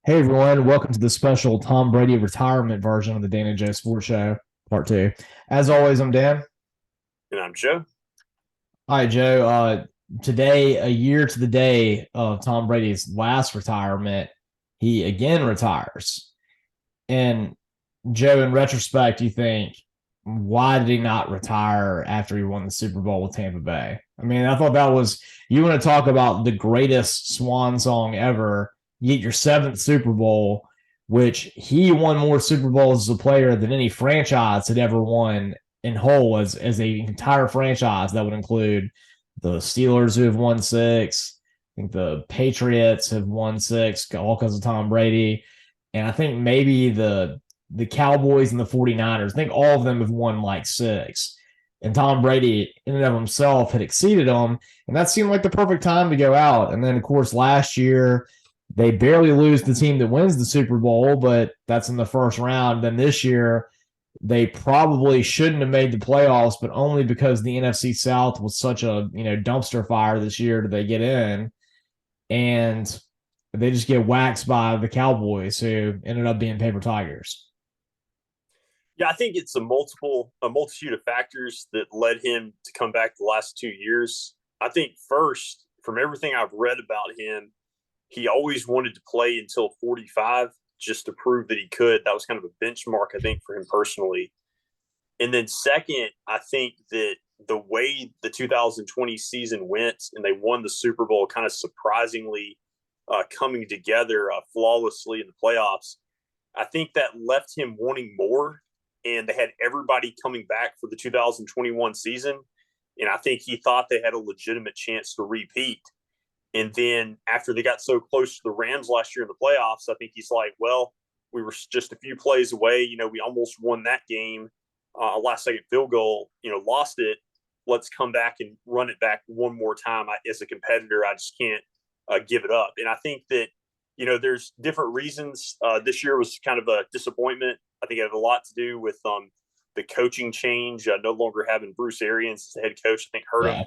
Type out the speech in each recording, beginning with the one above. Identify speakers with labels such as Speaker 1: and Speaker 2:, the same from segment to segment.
Speaker 1: Hey everyone, welcome to the special Tom Brady retirement version of the Dan and Joe Sports Show, Part 2. As always, I'm Dan.
Speaker 2: And I'm Joe.
Speaker 1: All right, Joe. Today, a year to the day of Tom Brady's last retirement, he again retires. And Joe, in retrospect, you think, why did he not retire after he won the Super Bowl with Tampa Bay? I mean, I thought that was, you want to talk about the greatest swan song ever. You get your seventh Super Bowl, which he won more Super Bowls as a player than any franchise had ever won in whole as a entire franchise. That would include the Steelers, who have won six. I think the Patriots have won six, all because of Tom Brady. And I think maybe the Cowboys and the 49ers, I think all of them have won like six. And Tom Brady, in and of himself, had exceeded them. And that seemed like the perfect time to go out. And then, of course, last year, they barely lose the team that wins the Super Bowl, but that's in the first round. Then this year, they probably shouldn't have made the playoffs, but only because the NFC South was such a dumpster fire this year did they get in. And they just get waxed by the Cowboys, who ended up being paper tigers.
Speaker 2: Yeah, I think it's a multitude of factors that led him to come back the last 2 years. I think first, from everything I've read about him, he always wanted to play until 45 just to prove that he could. That was kind of a benchmark, I think, for him personally. And then second, I think that the way the 2020 season went and they won the Super Bowl kind of surprisingly coming together flawlessly in the playoffs, I think that left him wanting more. And they had everybody coming back for the 2021 season. And I think he thought they had a legitimate chance to repeat. And then after they got so close to the Rams last year in the playoffs, I think he's like, well, we were just a few plays away. We almost won that game. A last second field goal, lost it. Let's come back and run it back one more time. As a competitor, I just can't give it up. And I think that, there's different reasons. This year was kind of a disappointment. I think it had a lot to do with the coaching change, no longer having Bruce Arians as the head coach. I think hurt
Speaker 1: Yeah.
Speaker 2: him.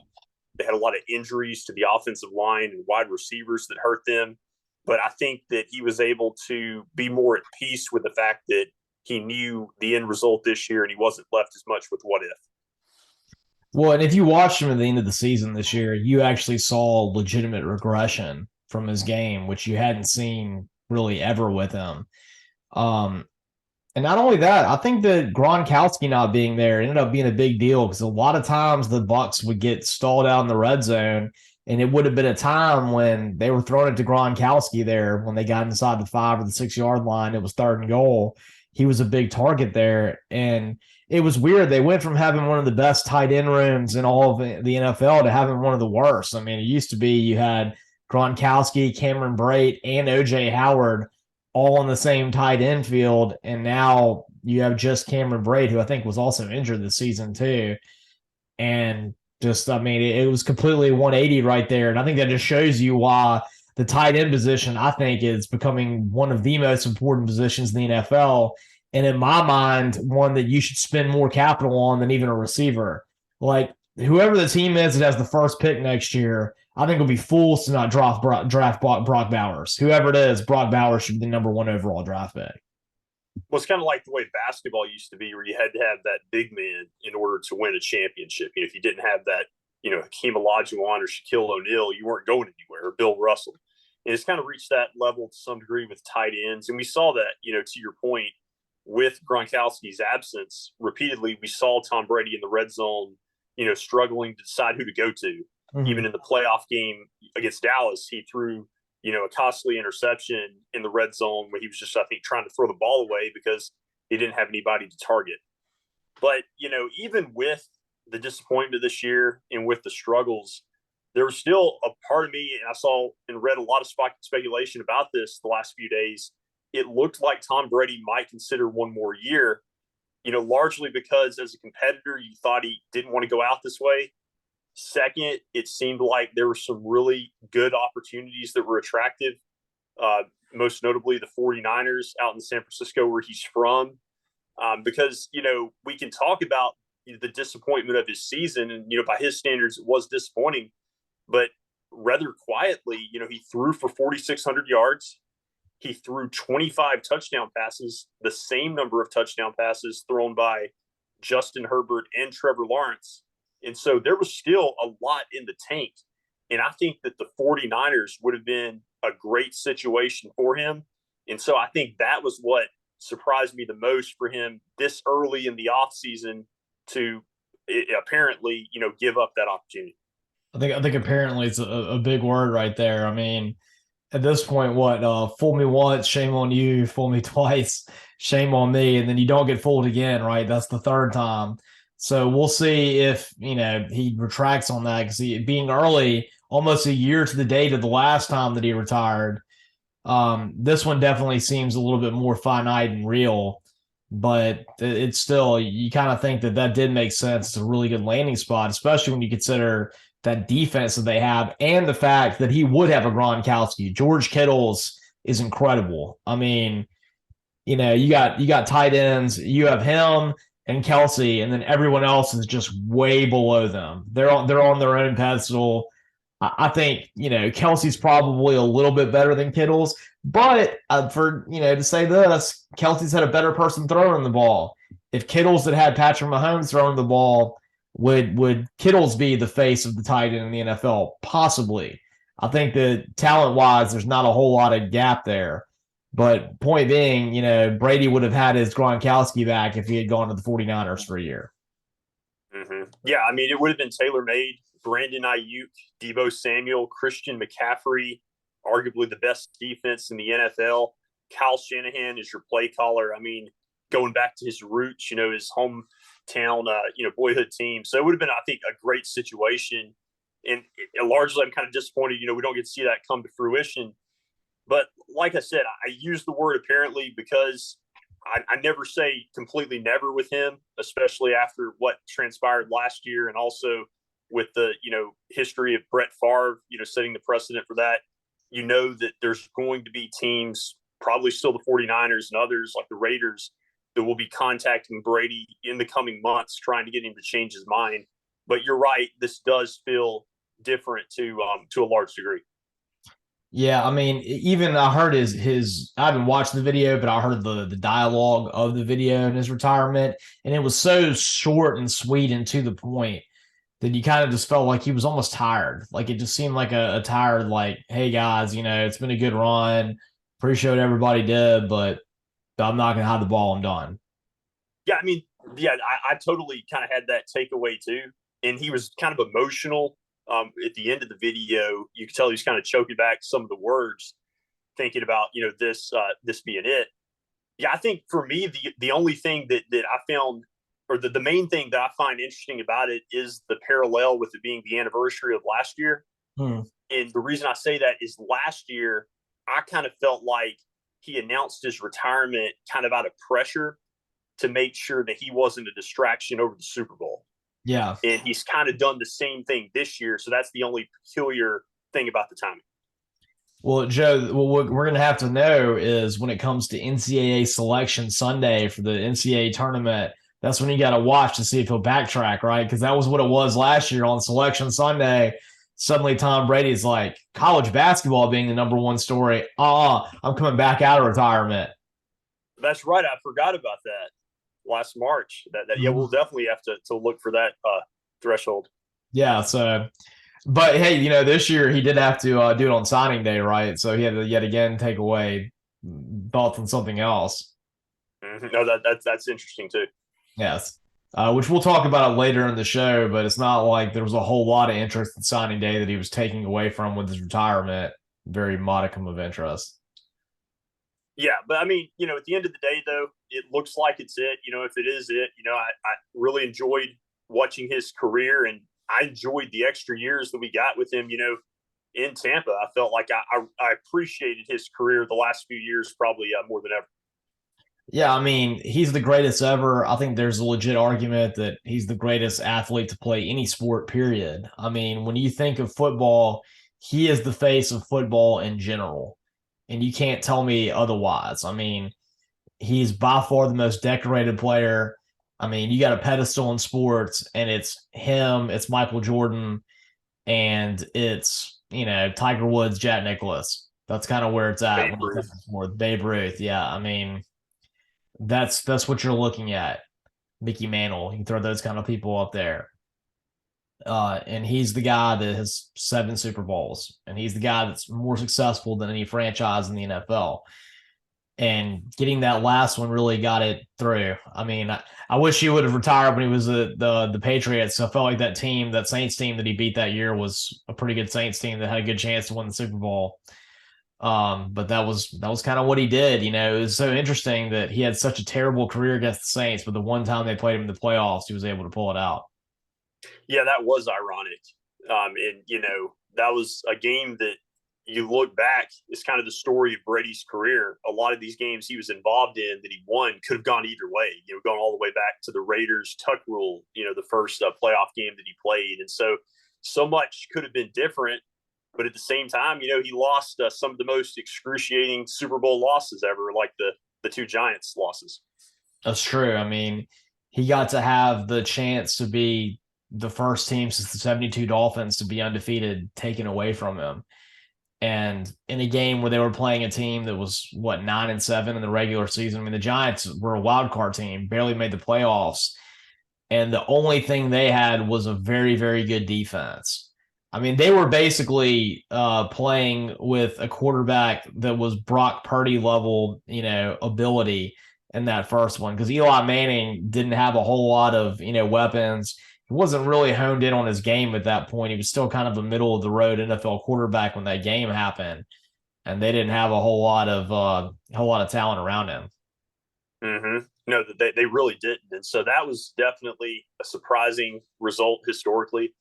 Speaker 2: They had a lot of injuries to the offensive line and wide receivers that hurt them. But I think that he was able to be more at peace with the fact that he knew the end result this year and he wasn't left as much with what if.
Speaker 1: Well, and if you watched him at the end of the season this year, you actually saw legitimate regression from his game, which you hadn't seen really ever with him. Um, and not only that, I think that Gronkowski not being there ended up being a big deal because a lot of times the Bucks would get stalled out in the red zone, and it would have been a time when they were throwing it to Gronkowski there when they got inside the 5 or the 6 yard line. It was third and goal. He was a big target there, and it was weird. They went from having one of the best tight end rooms in all of the NFL to having one of the worst. I mean, it used to be you had Gronkowski, Cameron Brate, and OJ Howard all in the same tight end field. And now you have just Cameron Brate, who I think was also injured this season too. And just, I mean, it was completely 180 right there. And I think that just shows you why the tight end position, I think, is becoming one of the most important positions in the NFL. And in my mind, one that you should spend more capital on than even a receiver. Like, whoever the team is that has the first pick next year, I think will be fools to not draft Brock Bowers. Whoever it is, Brock Bowers should be the number one overall draft pick.
Speaker 2: Well, it's kind of like the way basketball used to be, where you had to have that big man in order to win a championship. If you didn't have that, Hakeem Olajuwon or Shaquille O'Neal, you weren't going anywhere, or Bill Russell. And it's kind of reached that level to some degree with tight ends. And we saw that, to your point, with Gronkowski's absence, repeatedly we saw Tom Brady in the red zone, struggling to decide who to go to.
Speaker 1: Mm-hmm.
Speaker 2: Even in the playoff game against Dallas, he threw a costly interception in the red zone where he was just, I think, trying to throw the ball away because he didn't have anybody to target. But, even with the disappointment this year and with the struggles, there was still a part of me, and I saw and read a lot of speculation about this the last few days. It looked like Tom Brady might consider one more year, largely because as a competitor, you thought he didn't want to go out this way. Second, it seemed like there were some really good opportunities that were attractive, most notably the 49ers out in San Francisco, where he's from. Because, we can talk about the disappointment of his season, and, by his standards, it was disappointing. But rather quietly, he threw for 4,600 yards. he threw 25 touchdown passes, the same number of touchdown passes thrown by Justin Herbert and Trevor Lawrence. And so there was still a lot in the tank. And I think that the 49ers would have been a great situation for him. And so I think that was what surprised me the most for him this early in the offseason to apparently, give up that opportunity.
Speaker 1: I think apparently it's a big word right there. I mean, at this point, what fool me once, shame on you, fool me twice, shame on me, and then you don't get fooled again, right? That's the third time. So we'll see if he retracts on that, because being early, almost a year to the date of the last time that he retired. This one definitely seems a little bit more finite and real, but it's still, you kind of think that did make sense. It's a really good landing spot, especially when you consider that defense that they have and the fact that he would have a Gronkowski. George Kittle's is incredible. I mean, you got tight ends, you have him and Kelsey, and then everyone else is just way below them. They're on their own pedestal. I think Kelsey's probably a little bit better than Kittle's, but for to say this, Kelsey's had a better person throwing the ball. If Kittle's had Patrick Mahomes throwing the ball, would Kittle's be the face of the tight end in the NFL? Possibly. I think that talent wise, there's not a whole lot of gap there. But point being, Brady would have had his Gronkowski back if he had gone to the 49ers for a year.
Speaker 2: Mm-hmm. Yeah, I mean, it would have been tailor-made. Brandon Ayuk, Deebo Samuel, Christian McCaffrey, arguably the best defense in the NFL. Kyle Shanahan is your play caller. I mean, going back to his roots, his hometown, boyhood team. So it would have been, I think, a great situation. And largely, I'm kind of disappointed, we don't get to see that come to fruition. But like I said, I use the word apparently because I never say completely never with him, especially after what transpired last year and also with the, history of Brett Favre, setting the precedent for that. That there's going to be teams, probably still the 49ers and others like the Raiders, that will be contacting Brady in the coming months trying to get him to change his mind. But you're right, this does feel different to a large degree.
Speaker 1: Yeah, I mean, even I heard his I haven't watched the video, but I heard the dialogue of the video in his retirement, and it was so short and sweet and to the point that you kind of just felt like he was almost tired. Like it just seemed like a tired, like, hey guys, it's been a good run. Appreciate what everybody did, but I'm not gonna hide the ball. I'm done.
Speaker 2: Yeah, I mean, yeah, I totally kind of had that takeaway too. And he was kind of emotional at the end of the video. You could tell he was kind of choking back some of the words, thinking about this being it. Yeah, I think for me the only thing that I found, or the main thing that I find interesting about it, is the parallel with it being the anniversary of last year. And the reason I say that is last year I kind of felt like he announced his retirement kind of out of pressure to make sure that he wasn't a distraction over the Super Bowl.
Speaker 1: Yeah.
Speaker 2: And he's kind of done the same thing this year. So that's the only peculiar thing about the timing.
Speaker 1: Well, Joe, what we're going to have to know is when it comes to NCAA Selection Sunday for the NCAA tournament, that's when you got to watch to see if he'll backtrack, right? Because that was what it was last year on Selection Sunday. Suddenly, Tom Brady's like, college basketball being the number one story. I'm coming back out of retirement.
Speaker 2: That's right. I forgot about that last March. Yeah, we'll definitely have to look for that threshold.
Speaker 1: Yeah. So, but hey, this year he did have to do it on signing day, right? So he had to yet again take away thoughts on something else.
Speaker 2: Mm-hmm. No, that's interesting too.
Speaker 1: Yes. Which we'll talk about it later in the show, but it's not like there was a whole lot of interest in signing day that he was taking away from with his retirement. Very modicum of interest.
Speaker 2: Yeah, but I mean, at the end of the day, though, it looks like it's it. If it is it, I really enjoyed watching his career, and I enjoyed the extra years that we got with him, in Tampa. I felt like I appreciated his career the last few years probably more than ever.
Speaker 1: Yeah, I mean, he's the greatest ever. I think there's a legit argument that he's the greatest athlete to play any sport, period. I mean, when you think of football, he is the face of football in general. And you can't tell me otherwise. I mean, he's by far the most decorated player. I mean, you got a pedestal in sports, and it's him, it's Michael Jordan, and it's, Tiger Woods, Jack Nicklaus. That's kind of where it's at
Speaker 2: Babe
Speaker 1: when you think
Speaker 2: Ruth.
Speaker 1: of more Babe Ruth. Yeah, I mean that's what you're looking at. Mickey Mantle. You can throw those kind of people up there. And he's the guy that has 7 Super Bowls, and he's the guy that's more successful than any franchise in the NFL. And getting that last one really got it through. I mean, I wish he would have retired when he was the Patriots. I felt like that team, that Saints team that he beat that year, was a pretty good Saints team that had a good chance to win the Super Bowl. But that was kind of what he did. It was so interesting that he had such a terrible career against the Saints, but the one time they played him in the playoffs, he was able to pull it out.
Speaker 2: Yeah, that was ironic. And, that was a game that you look back, it's kind of the story of Brady's career. A lot of these games he was involved in that he won could have gone either way, going all the way back to the Raiders Tuck rule, the first playoff game that he played. And so much could have been different. But at the same time, he lost some of the most excruciating Super Bowl losses ever, like the two Giants losses.
Speaker 1: That's true. I mean, he got to have the chance to be the first team since the 72 Dolphins to be undefeated taken away from him. And in a game where they were playing a team that was, what, 9-7 in the regular season. I mean, the Giants were a wild card team, barely made the playoffs. And the only thing they had was a very, very good defense. I mean, they were basically playing with a quarterback that was Brock Purdy level, ability in that first one, because Eli Manning didn't have a whole lot of, weapons. He wasn't really honed in on his game at that point. He was still kind of a middle of the road NFL quarterback when that game happened, and they didn't have a whole lot of talent around him.
Speaker 2: Mm-hmm. No, they really didn't. And so that was definitely a surprising result historically.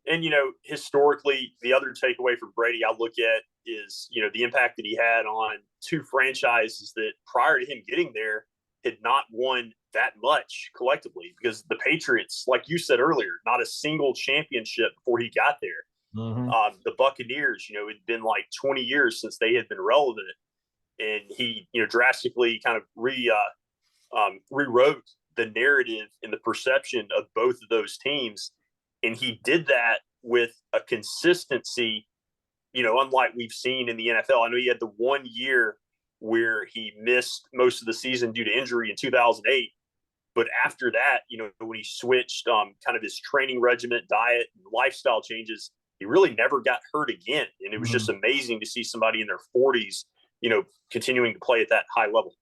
Speaker 2: And, historically, the other takeaway from Brady I look at is, the impact that he had on two franchises that prior to him getting there had not won that much collectively, because the Patriots, like you said earlier, not a single championship before he got there.
Speaker 1: Mm-hmm.
Speaker 2: The Buccaneers, it'd been like 20 years since they had been relevant. And he, drastically kind of rewrote the narrative and the perception of both of those teams. And he did that with a consistency, unlike we've seen in the NFL. I know he had the 1 year where he missed most of the season due to injury in 2008. But after that, when he switched kind of his training regimen, diet, and lifestyle changes, he really never got hurt again. And it was just amazing to see somebody in their 40s, continuing to play at that high level.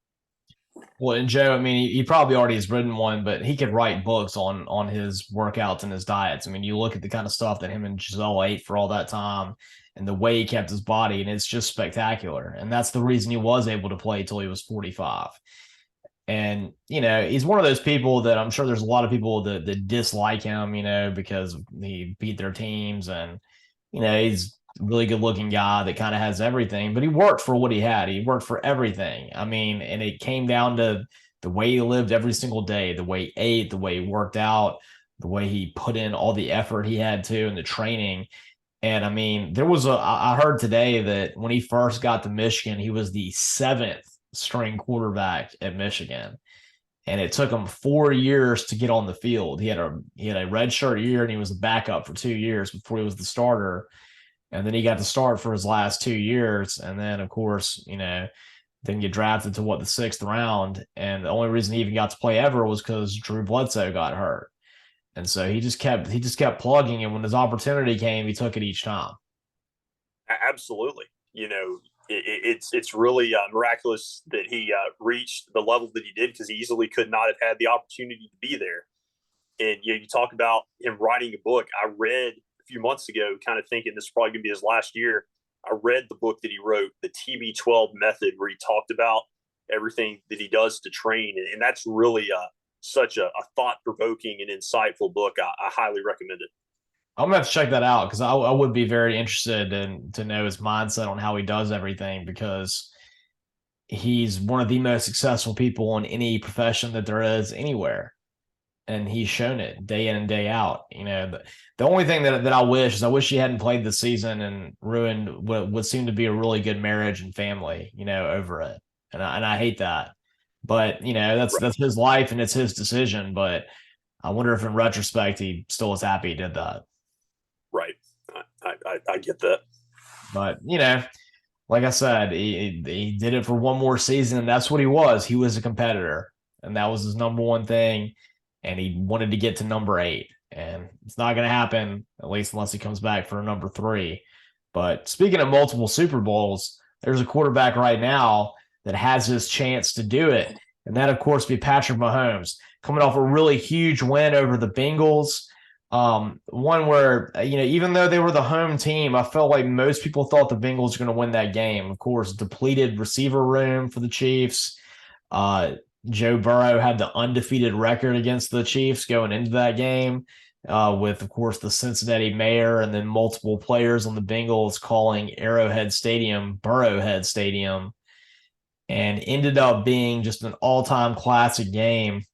Speaker 1: Well, and Joe, I mean, he probably already has written one, but he could write books on his workouts and his diets. I mean, you look at the kind of stuff that him and Giselle ate for all that time and the way he kept his body, and it's just spectacular. And that's the reason he was able to play till he was 45. And, he's one of those people that I'm sure there's a lot of people that dislike him, because he beat their teams, and, he's a really good looking guy that kind of has everything, but he worked for what he had. He worked for everything. I mean, and it came down to the way he lived every single day, the way he ate, the way he worked out, the way he put in all the effort he had to in the training. And I mean, I heard today that when he first got to Michigan, he was the 7th string quarterback at Michigan. And it took him 4 years to get on the field. He had a red shirt year, and he was a backup for 2 years before he was the starter. And then he got to start for his last 2 years. And then, of course, then get drafted to the 6th round. And the only reason he even got to play ever was because Drew Bledsoe got hurt. And so he just kept plugging, and when his opportunity came, he took it each time.
Speaker 2: Absolutely. It's really miraculous that he reached the level that he did, because he easily could not have had the opportunity to be there. And you talk about him writing a book. I read a few months ago, kind of thinking this is probably going to be his last year. I read the book that he wrote, the TB12 Method, where he talked about everything that he does to train, and that's really such a thought-provoking and insightful book. I highly recommend it.
Speaker 1: I'm gonna have to check that out, because I would be very interested to know his mindset on how he does everything, because he's one of the most successful people in any profession that there is anywhere, and he's shown it day in and day out. The only thing that I wish he hadn't played the season and ruined what would seem to be a really good marriage and family, over it, and I hate that. But that's his life and it's his decision. But I wonder if in retrospect he still is happy he did that.
Speaker 2: Right. I get that.
Speaker 1: But like I said, he did it for one more season, and that's what he was. He was a competitor, and that was his number one thing. And he wanted to get to number 8, and it's not going to happen, at least unless he comes back for a number 3. But speaking of multiple Super Bowls, there's a quarterback right now that has his chance to do it, and that, of course, be Patrick Mahomes, coming off a really huge win over the Bengals. One where, even though they were the home team, I felt like most people thought the Bengals were going to win that game. Of course, depleted receiver room for the Chiefs. Uh, Joe Burrow had the undefeated record against the Chiefs going into that game, with, of course, the Cincinnati mayor and then multiple players on the Bengals calling Arrowhead Stadium Burrowhead Stadium, and ended up being just an all-time classic game,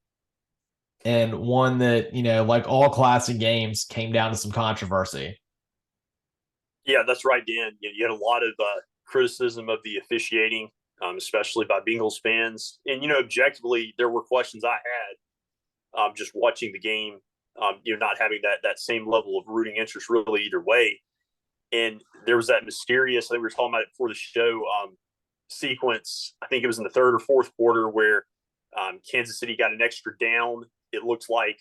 Speaker 1: and one that, like all classic games, came down to some controversy.
Speaker 2: Yeah, that's right, Dan. You had a lot of criticism of the officiating, especially by Bengals fans. And, objectively, there were questions I had just watching the game, not having that same level of rooting interest really either way. And there was that mysterious, I think we were talking about it before the show, sequence. I think it was in the third or fourth quarter where Kansas City got an extra down. It looked like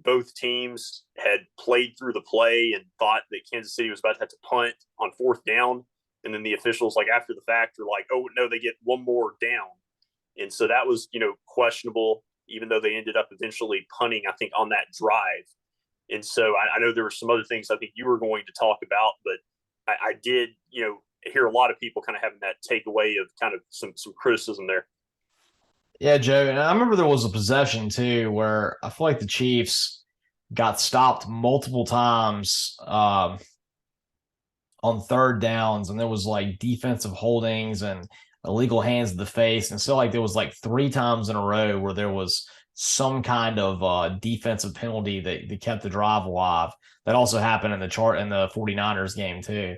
Speaker 2: both teams had played through the play and thought that Kansas City was about to have to punt on fourth down. And then the officials, like after the fact, are like, oh, no, they get one more down. And so that was, questionable, even though they ended up eventually punting, I think, on that drive. And so I know there were some other things I think you were going to talk about, but I did, hear a lot of people kind of having that takeaway of kind of some criticism there.
Speaker 1: Yeah, Joe. And I remember there was a possession too where I feel like the Chiefs got stopped multiple times on third downs, and there was like defensive holdings and illegal hands to the face. And so like there was like 3 times in a row where there was some kind of defensive penalty that kept the drive alive. That also happened in the 49ers game too.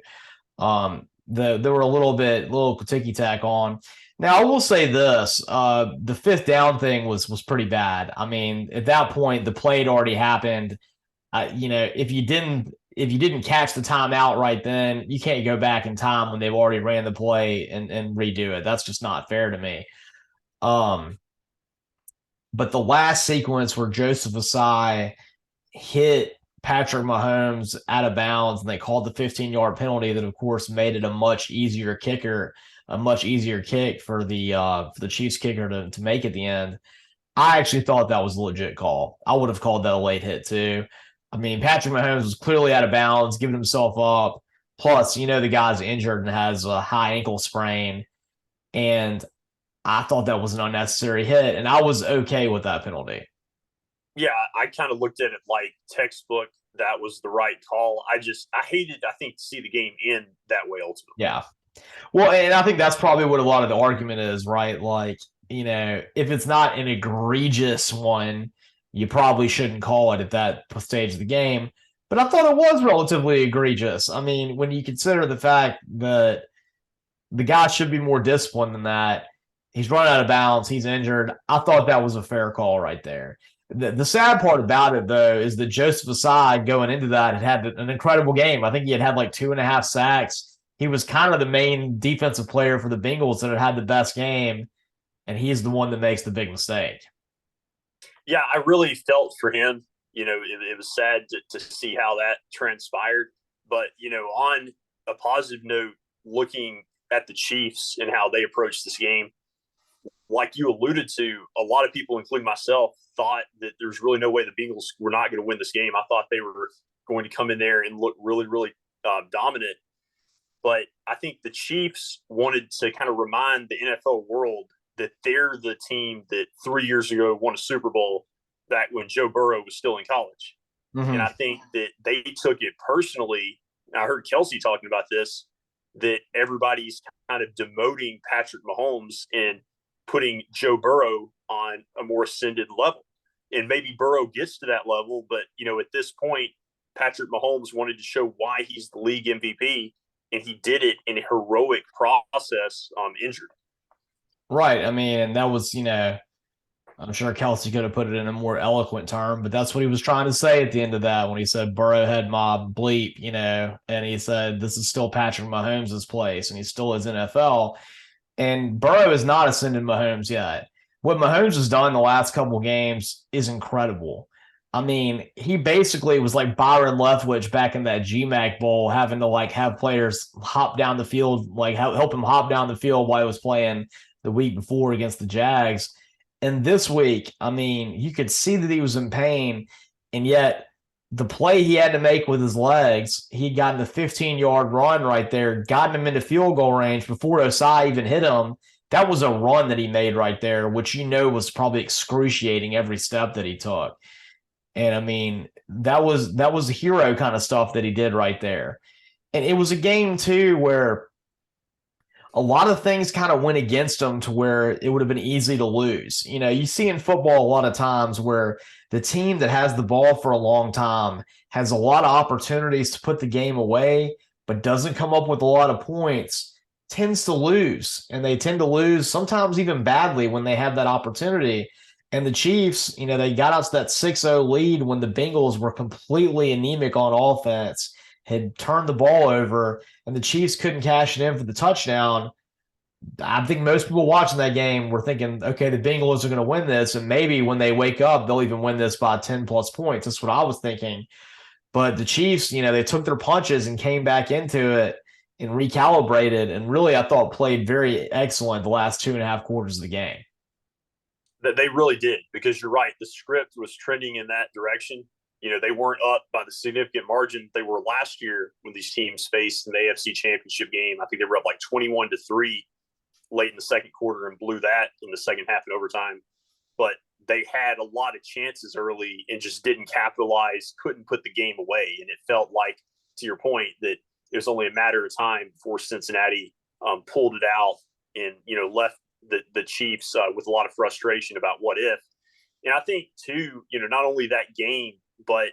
Speaker 1: There were a little ticky tack on. Now I will say this: the fifth down thing was pretty bad. I mean, at that point, the play had already happened. If you didn't catch the timeout right then, you can't go back in time when they've already ran the play and redo it. That's just not fair to me. Um, but the last sequence where Joseph Ossai hit Patrick Mahomes out of bounds, and they called the 15-yard penalty that, of course, made it a much easier kick for the Chiefs kicker to make at the end. I actually thought that was a legit call. I would have called that a late hit too. I mean, Patrick Mahomes was clearly out of bounds, giving himself up. Plus, the guy's injured and has a high ankle sprain. And I thought that was an unnecessary hit, and I was okay with that penalty.
Speaker 2: Yeah, I kind of looked at it like textbook. That was the right call. I hated, I think, to see the game end that way ultimately.
Speaker 1: Yeah. Well, and I think that's probably what a lot of the argument is, right? Like, if it's not an egregious one, you probably shouldn't call it at that stage of the game. But I thought it was relatively egregious. I mean, when you consider the fact that the guy should be more disciplined than that, he's run out of bounds, he's injured. I thought that was a fair call right there. The sad part about it, though, is that Joseph Ossai going into that had an incredible game. I think he had like 2.5 sacks. He was kind of the main defensive player for the Bengals that had the best game, and he's the one that makes the big mistake.
Speaker 2: Yeah, I really felt for him. It was sad to see how that transpired. But, on a positive note, looking at the Chiefs and how they approached this game, like you alluded to, a lot of people, including myself, thought that there's really no way the Bengals were not going to win this game. I thought they were going to come in there and look really, really dominant. But I think the Chiefs wanted to kind of remind the NFL world that they're the team that 3 years ago won a Super Bowl back when Joe Burrow was still in college. Mm-hmm. And I think that they took it personally. I heard Kelsey talking about this, that everybody's kind of demoting Patrick Mahomes and putting Joe Burrow on a more ascended level. And maybe Burrow gets to that level, but, at this point, Patrick Mahomes wanted to show why he's the league MVP, and he did it in a heroic process, injured.
Speaker 1: Right. I mean, that was, I'm sure Kelsey could have put it in a more eloquent term, but that's what he was trying to say at the end of that when he said Burrowhead mob bleep, and he said this is still Patrick Mahomes' place and he still is NFL. And Burrow has not ascended Mahomes yet. What Mahomes has done the last couple games is incredible. I mean, he basically was like Byron Leftwich back in that GMAC Bowl, having to like have players hop down the field, like help him hop down the field while he was playing the week before against the Jags. And this week, I mean, you could see that he was in pain, and yet the play he had to make with his legs, he'd gotten the 15-yard run right there, gotten him into field goal range before Ossai even hit him. That was a run that he made right there, which was probably excruciating every step that he took. And I mean, that was hero kind of stuff that he did right there. And it was a game too where a lot of things kind of went against him to where it would have been easy to lose. You see in football a lot of times where the team that has the ball for a long time has a lot of opportunities to put the game away, but doesn't come up with a lot of points, tends to lose. And they tend to lose sometimes even badly when they have that opportunity. And the Chiefs, they got out to that 6-0 lead when the Bengals were completely anemic on offense, had turned the ball over, and the Chiefs couldn't cash it in for the touchdown. I think most people watching that game were thinking, okay, the Bengals are going to win this, and maybe when they wake up, they'll even win this by 10 plus points. That's what I was thinking. But the Chiefs, they took their punches and came back into it and recalibrated, and really, I thought played very excellent the last 2.5 quarters of the game.
Speaker 2: That they really did, because you're right. The script was trending in that direction. They weren't up by the significant margin they were last year when these teams faced in the AFC Championship game. I think they were up like 21-3 late in the second quarter and blew that in the second half in overtime. But they had a lot of chances early and just didn't capitalize, couldn't put the game away. And it felt like, to your point, that it was only a matter of time before Cincinnati pulled it out and, left the Chiefs with a lot of frustration about what if. And I think, too, not only that game, but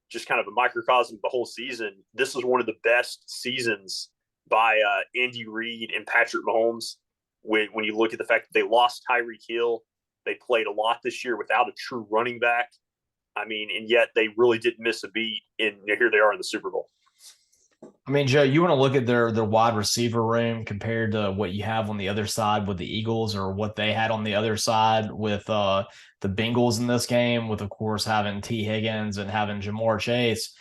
Speaker 2: just kind of a microcosm of the whole season, this was one of the best seasons by Andy Reid and Patrick Mahomes. When you look at the fact that they lost Tyreek Hill, they played a lot this year without a true running back. I mean, and yet they really didn't miss a beat, and here they are in the Super Bowl.
Speaker 1: I mean, Joe, you want to look at their wide receiver room compared to what you have on the other side with the Eagles, or what they had on the other side with the Bengals in this game, with, of course, having T. Higgins and having Jamar Chase.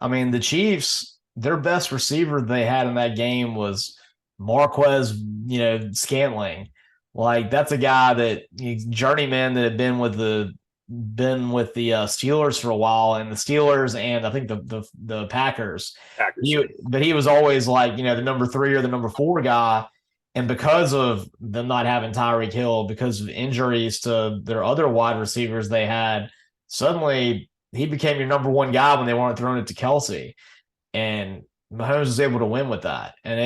Speaker 1: I mean, the Chiefs, their best receiver they had in that game was Marquez, Scantling. Like, that's a guy that journeyman that had been with the Steelers for a while, and the Steelers, and I think the Packers.
Speaker 2: Packers.
Speaker 1: But he was always like, the number 3 or the number 4 guy. And because of them not having Tyreek Hill, because of injuries to their other wide receivers they had, suddenly he became your number 1 guy when they weren't throwing it to Kelsey. And Mahomes was able to win with that. And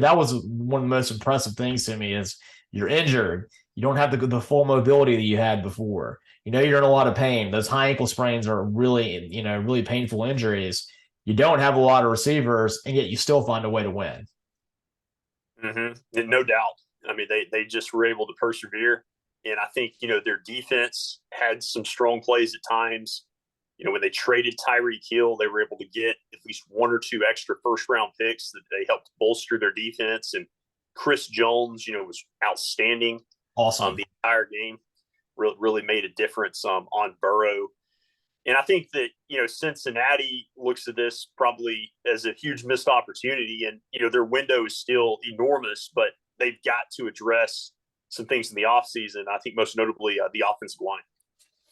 Speaker 1: that was one of the most impressive things to me is you're injured. You don't have the full mobility that you had before. You're in a lot of pain. Those high ankle sprains are really, really painful injuries. You don't have a lot of receivers, and yet you still find a way to win.
Speaker 2: Mm-hmm. No doubt. I mean, they just were able to persevere. And I think, their defense had some strong plays at times. When they traded Tyreek Hill, they were able to get at least 1 or 2 extra first-round picks that they helped bolster their defense. And Chris Jones, was outstanding.
Speaker 1: Awesome.
Speaker 2: The entire game. Really made a difference on Burrow. And I think that, Cincinnati looks at this probably as a huge missed opportunity. And, their window is still enormous, but they've got to address some things in the offseason. I think most notably the offensive line.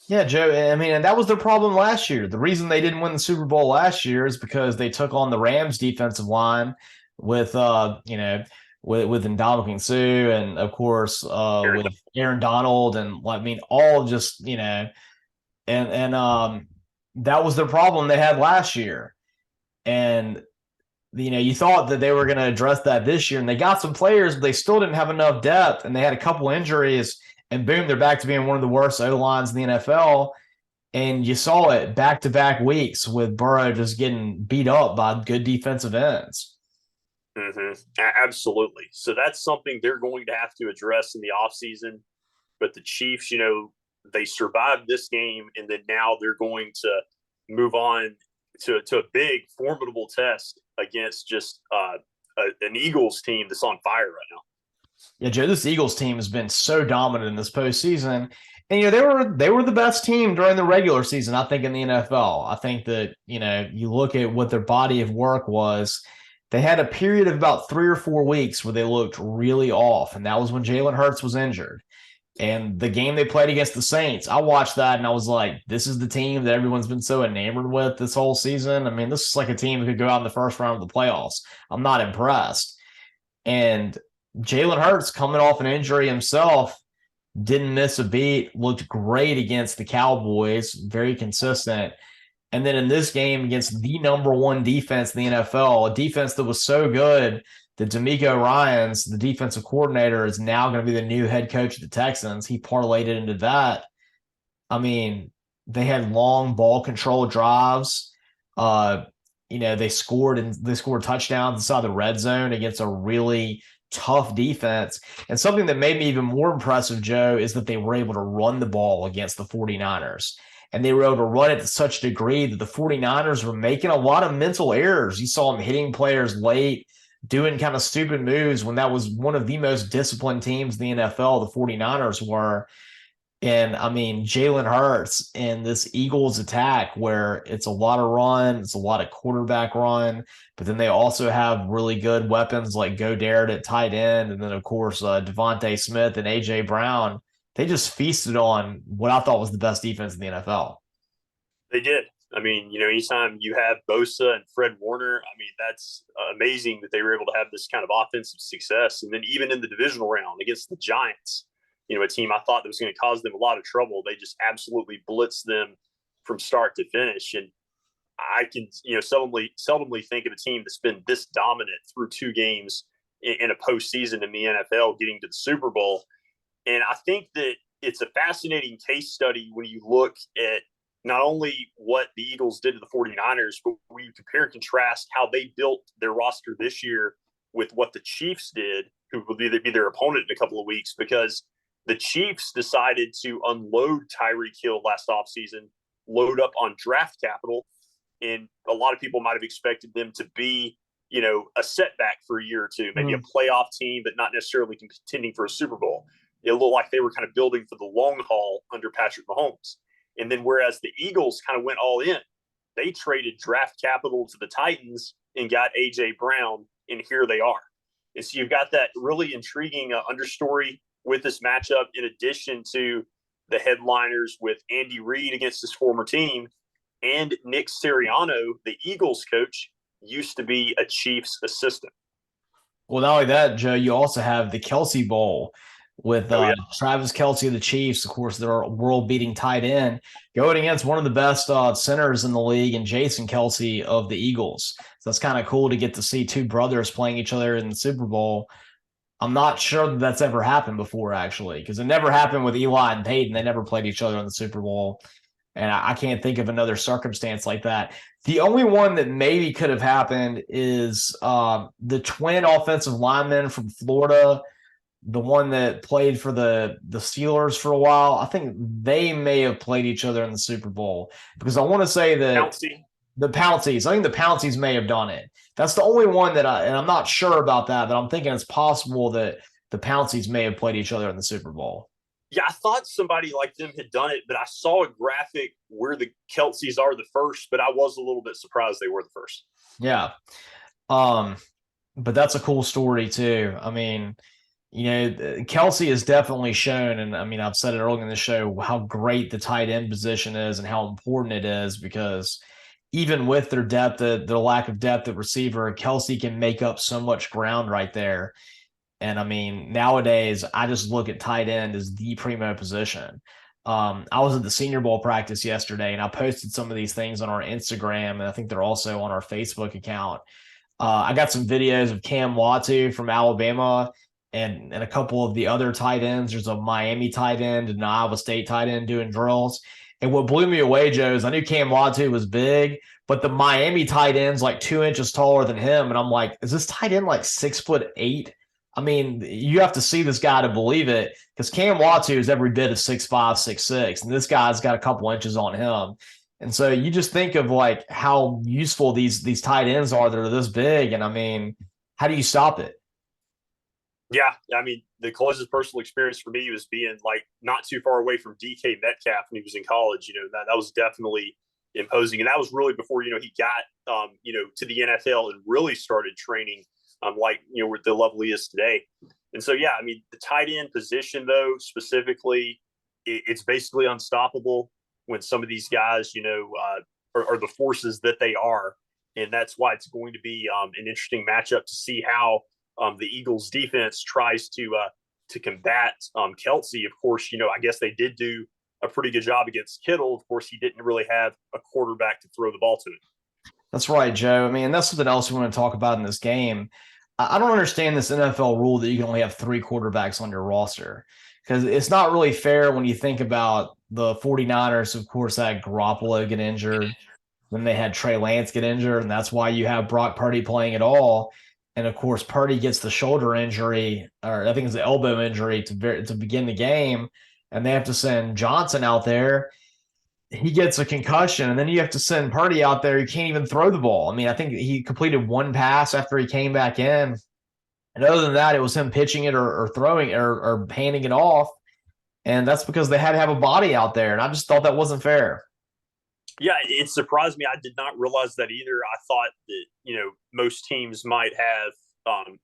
Speaker 1: Yeah, Joe. I mean, and that was their problem last year. The reason they didn't win the Super Bowl last year is because they took on the Rams defensive line with, with Ndamukong Suh, and of course with Aaron Donald, and I mean, all just and that was their problem they had last year. And you thought that they were going to address that this year, and they got some players, but they still didn't have enough depth, and they had a couple injuries, and boom, they're back to being one of the worst O-lines in the NFL. And you saw it back-to-back weeks with Burrow just getting beat up by good defensive ends.
Speaker 2: Mm-hmm. Absolutely. So that's something they're going to have to address in the offseason. But the Chiefs, they survived this game, and then now they're going to move on to a big, formidable test against just an Eagles team that's on fire right now.
Speaker 1: Yeah, Joe, this Eagles team has been so dominant in this postseason. And they were the best team during the regular season, I think, in the NFL. I think that, you look at what their body of work was. They had a period of about 3 or 4 weeks where they looked really off, and that was when Jalen Hurts was injured. And the game they played against the Saints, I watched that and I was like, this is the team that everyone's been so enamored with this whole season. I mean, this is like a team that could go out in the first round of the playoffs. I'm not impressed. And Jalen Hurts, coming off an injury himself, didn't miss a beat, looked great against the Cowboys, very consistent. And then in this game against the number one defense in the NFL, a defense that was so good that DeMeco Ryans, the defensive coordinator, is now going to be the new head coach of the Texans. He parlayed it into that. I mean, they had long ball control drives. They scored touchdowns inside the red zone against a really tough defense. And something that made me even more impressive, Joe, is that they were able to run the ball against the 49ers. And they were able to run it to such a degree that the 49ers were making a lot of mental errors. You saw them hitting players late, doing kind of stupid moves when that was one of the most disciplined teams in the NFL, the 49ers were. And I mean, Jalen Hurts and this Eagles attack where it's a lot of run, it's a lot of quarterback run, but then they also have really good weapons like Goddard at tight end. And then, of course, Devontae Smith and A.J. Brown. They just feasted on what I thought was the best defense in the NFL.
Speaker 2: They did. I mean, anytime you have Bosa and Fred Warner, I mean, that's amazing that they were able to have this kind of offensive success. And then even in the divisional round against the Giants, a team I thought that was going to cause them a lot of trouble, they just absolutely blitzed them from start to finish. And I can, seldomly think of a team that's been this dominant through 2 games in a postseason in the NFL, getting to the Super Bowl. And I think that it's a fascinating case study when you look at not only what the Eagles did to the 49ers, but when you compare and contrast how they built their roster this year with what the Chiefs did, who will be their opponent in a couple of weeks, because the Chiefs decided to unload Tyreek Hill last offseason, load up on draft capital, and a lot of people might have expected them to be, a setback for a year or two, maybe a playoff team, but not necessarily contending for a Super Bowl. It looked like they were kind of building for the long haul under Patrick Mahomes. And then whereas the Eagles kind of went all in, they traded draft capital to the Titans and got A.J. Brown, and here they are. And so you've got that really intriguing understory with this matchup, in addition to the headliners with Andy Reid against his former team, and Nick Sirianno, the Eagles coach, used to be a Chiefs assistant.
Speaker 1: Well, not only that, Joe, you also have the Kelsey Bowl with Travis Kelce of the Chiefs, of course, their world-beating tight end, going against one of the best centers in the league, and Jason Kelce of the Eagles. So that's kind of cool to get to see 2 brothers playing each other in the Super Bowl. I'm not sure that that's ever happened before, actually, because it never happened with Eli and Peyton. They never played each other in the Super Bowl. And I can't think of another circumstance like that. The only one that maybe could have happened is the twin offensive linemen from Florida, the one that played for the Steelers for a while. I think they may have played each other in the Super Bowl, because I want to say that the Pounceys, I think the Pounceys may have done it. That's the only one and I'm not sure about that, but I'm thinking it's possible that the Pounceys may have played each other in the Super Bowl.
Speaker 2: Yeah, I thought somebody like them had done it, but I saw a graphic where the Kelceys are the first, but I was a little bit surprised they were the first.
Speaker 1: Yeah. But that's a cool story too. I mean, Kelce has definitely shown, and I mean, I've said it earlier in the show, how great the tight end position is and how important it is, because even with their depth, their lack of depth at receiver, Kelce can make up so much ground right there. And I mean, nowadays, I just look at tight end as the primo position. I was at the Senior Bowl practice yesterday, and I posted some of these things on our Instagram, and I think they're also on our Facebook account. I got some videos of Cam Watu from Alabama and a couple of the other tight ends. There's a Miami tight end and an Iowa State tight end doing drills. And what blew me away, Joe, is I knew Cam Watu was big, but the Miami tight end's like 2 inches taller than him. And I'm like, is this tight end like 6'8"? I mean, you have to see this guy to believe it because Cam Watson is every bit of 6'5", 6'6", and this guy's got a couple inches on him. And so you just think of like how useful these tight ends are that are this big. And I mean, how do you stop it?
Speaker 2: Yeah, I mean, the closest personal experience for me was being like not too far away from DK Metcalf when he was in college. That was definitely imposing, and that was really before he got to the NFL and really started training like where the level he is today. And so yeah, I mean, the tight end position though specifically, it's basically unstoppable when some of these guys are the forces that they are, and that's why it's going to be an interesting matchup to see how the Eagles defense tries to combat Kelsey. Of course, I guess they did do a pretty good job against Kittle. Of course, he didn't really have a quarterback to throw the ball to.
Speaker 1: That's right, Joe. I mean, that's something else we want to talk about in this game. I don't understand this NFL rule that you can only have three quarterbacks on your roster because it's not really fair when you think about the 49ers. Of course, that Garoppolo get injured. Then they had Trey Lance get injured, and that's why you have Brock Purdy playing at all. And of course, Purdy gets the shoulder injury, or I think it's the elbow injury to begin the game, and they have to send Johnson out there. He gets a concussion, and then you have to send Purdy out there. He can't even throw the ball. I mean, I think he completed one pass after he came back in. And other than that, it was him pitching it or throwing or handing it off. And that's because they had to have a body out there. And I just thought that wasn't fair.
Speaker 2: Yeah, it surprised me. I did not realize that either. I thought that most teams might have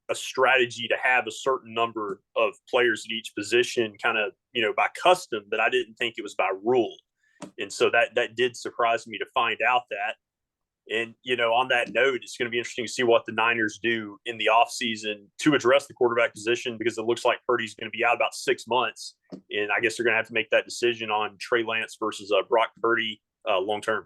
Speaker 2: a strategy to have a certain number of players at each position, kind of by custom, but I didn't think it was by rule. And so that did surprise me to find out that. And on that note, it's going to be interesting to see what the Niners do in the offseason to address the quarterback position, because it looks like Purdy's going to be out about 6 months, and I guess they're going to have to make that decision on Trey Lance versus Brock Purdy long term.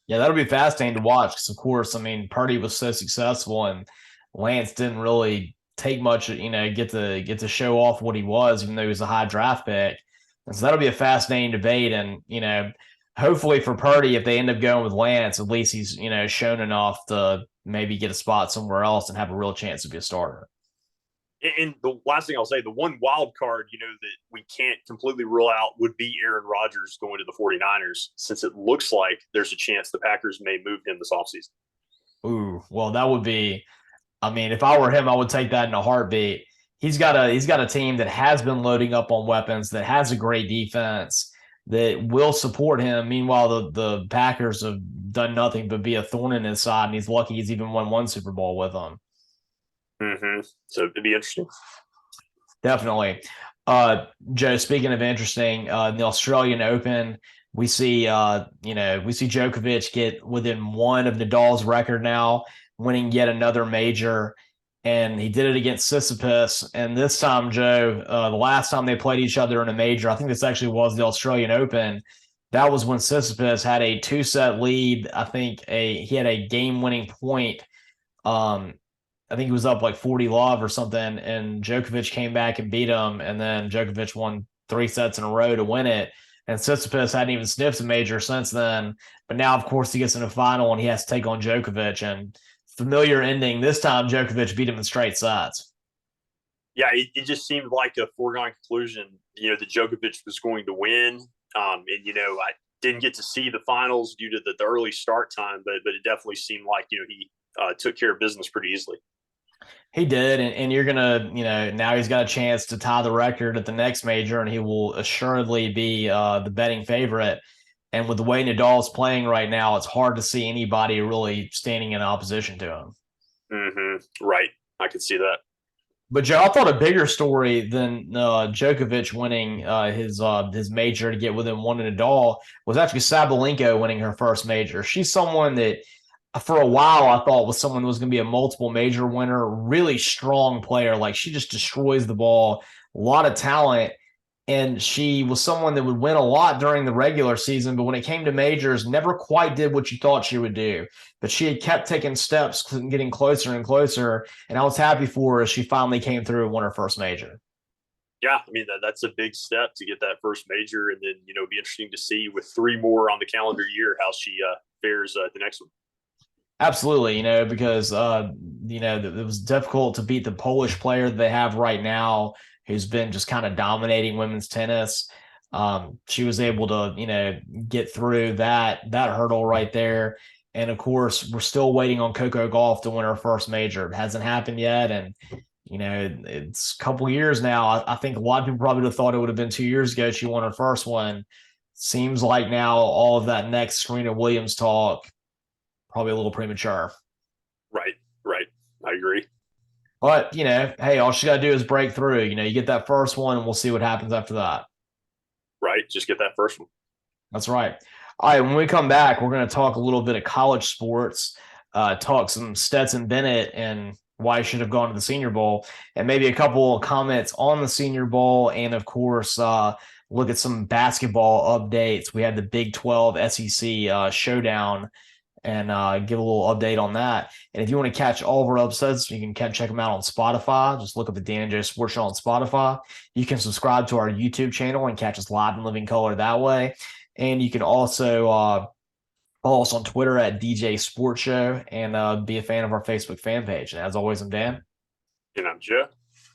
Speaker 1: Yeah, that'll be fascinating to watch because, of course, I mean, Purdy was so successful and Lance didn't really take much, get to show off what he was, even though he was a high draft pick. And so that'll be a fascinating debate. And, hopefully for Purdy, if they end up going with Lance, at least he's, shown enough to maybe get a spot somewhere else and have a real chance to be a starter.
Speaker 2: And the last thing I'll say, the one wild card, that we can't completely rule out would be Aaron Rodgers going to the 49ers, since it looks like there's a chance the Packers may move him this offseason.
Speaker 1: Ooh, well, that would be, I mean, if I were him, I would take that in a heartbeat. He's got a team that has been loading up on weapons, that has a great defense, that will support him. Meanwhile, the Packers have done nothing but be a thorn in his side, and he's lucky he's even won one Super Bowl with them.
Speaker 2: Mm-hmm. So it'd be interesting.
Speaker 1: Definitely. Joe, speaking of interesting, in the Australian Open, we see Djokovic get within one of Nadal's record now, winning yet another major. And he did it against Sissipas. And this time, Joe, the last time they played each other in a major, I think this actually was the Australian Open. That was when Sissipas had a 2-set lead. I think he had a game-winning point. I think he was up like 40 love or something, and Djokovic came back and beat him, and then Djokovic won 3 sets in a row to win it. And Tsitsipas hadn't even sniffed a major since then. But now, of course, he gets in the final and he has to take on Djokovic. And familiar ending. This time, Djokovic beat him in straight sets.
Speaker 2: Yeah, it just seemed like a foregone conclusion, that Djokovic was going to win. And, I didn't get to see the finals due to the early start time, but it definitely seemed like, he took care of business pretty easily.
Speaker 1: He did, and you're gonna, now he's got a chance to tie the record at the next major, and he will assuredly be the betting favorite. And with the way Nadal's playing right now, it's hard to see anybody really standing in opposition to him.
Speaker 2: Mm-hmm. Right, I could see that.
Speaker 1: But Joe, I thought a bigger story than Djokovic winning his major to get within one of Nadal was actually Sabalenka winning her first major. She's someone that for a while I thought was someone who was going to be a multiple major winner, really strong player. Like she just destroys the ball, a lot of talent. And she was someone that would win a lot during the regular season, but when it came to majors, never quite did what you thought she would do. But she had kept taking steps, getting closer and closer. And I was happy for her as she finally came through and won her first major.
Speaker 2: Yeah, I mean, that's a big step to get that first major. And then, be interesting to see with 3 more on the calendar year how she fares the next one.
Speaker 1: Absolutely, because it was difficult to beat the Polish player that they have right now, who's been just kind of dominating women's tennis. She was able to, get through that hurdle right there. And of course, we're still waiting on Coco Golf to win her first major. It hasn't happened yet, and it's a couple years now. I think a lot of people probably would have thought it would have been 2 years ago she won her first one. Seems like now all of that next Serena Williams talk probably a little premature.
Speaker 2: Right, right. I agree.
Speaker 1: But, hey, all she got to do is break through. You get that first one, and we'll see what happens after that.
Speaker 2: Right, just get that first one.
Speaker 1: That's right. All right, when we come back, we're going to talk a little bit of college sports, talk some Stetson Bennett and why he should have gone to the Senior Bowl, and maybe a couple of comments on the Senior Bowl, and of course, look at some basketball updates. We had the Big 12 SEC showdown and give a little update on that. And if you want to catch all of our episodes, you can check them out on Spotify. Just look up the Dan and Joe Sports Show on Spotify. You can subscribe to our YouTube channel and catch us live in living color that way. And you can also follow us on Twitter at DJ Sports Show and be a fan of our Facebook fan page. And as always, I'm Dan.
Speaker 2: And I'm Joe.